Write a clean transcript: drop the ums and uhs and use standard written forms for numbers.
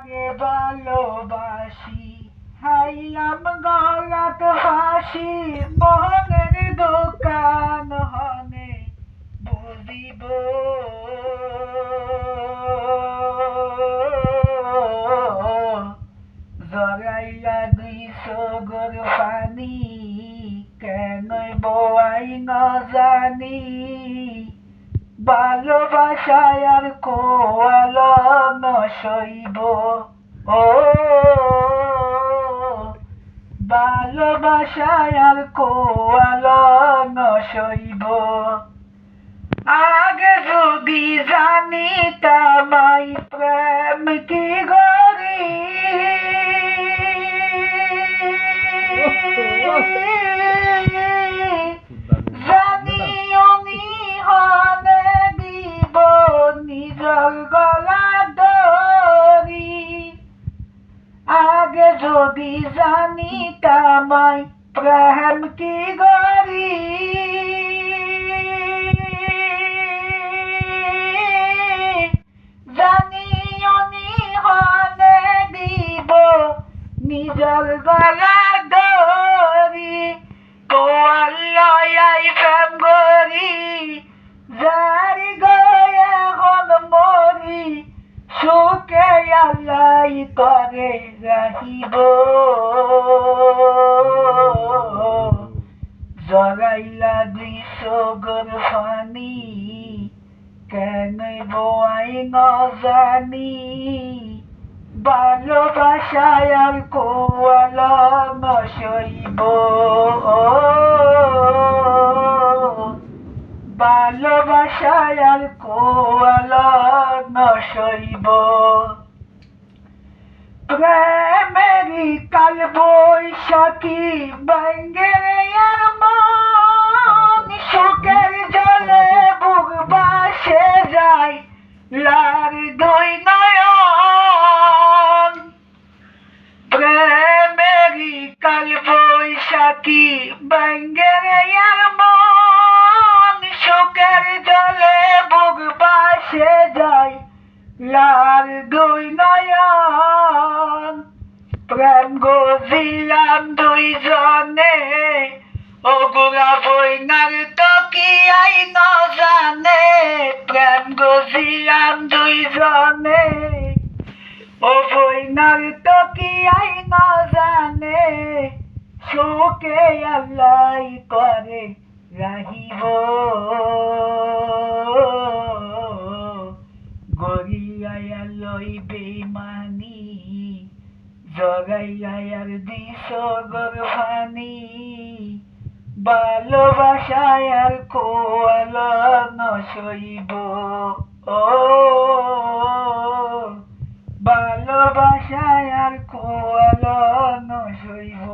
আগে ভালোবাসি হাইলাম গলাত ফাঁসি মোহনের দোকান হনে বুঝিব জরাইয়া দুই সগর পানি কেনই বোয়াই না জানি ভালোবাসায় আর কোয়াল নসইব ও ভালোবাসায় আর কোয়াল নসইব আগে যদি জানিতাম আই প্রেম কি গরি আগে যদি জানিতাম আই প্রেম কি গরি জানিও নিহনে দিব নিজর গলা দরি কোয়াল লয়াই প্রেম গরি জারি গয়া হল মরি সুখে আল্লাই করে রাখিব জগাইলা দুই সগর ফানি কেনই বোয়াই ন জানি ভালোবাসায় আর কোয়াল নসইব ভালোবাসায় আর কোয়াল নসইব প্রেমেরি কাল বৈশাখী বাঙ্গের আর মন সুখের জলে বুক বাসে যায় লার দুই নয়ন প্রেমেরি কাল বৈশাখী বাঙ্গের আর মন সুখের জলে বুক বাসে যায় লার দুই নয়ন প্রেম গজিলাম দুইজনে ওগুলা বইনার তো কি আই ন জানে প্রেম গজিলাম দুইজনে ও বইনার তো কি আই ন জানে সুখে আল্লাই করে রাহিব গরিয়া লই বেমানি জগাইয়া আর দিস গর্ভানি ভালোবাসায় আর কোয়াল নসইব ও ভালোবাসায় আর কোয়াল নসইব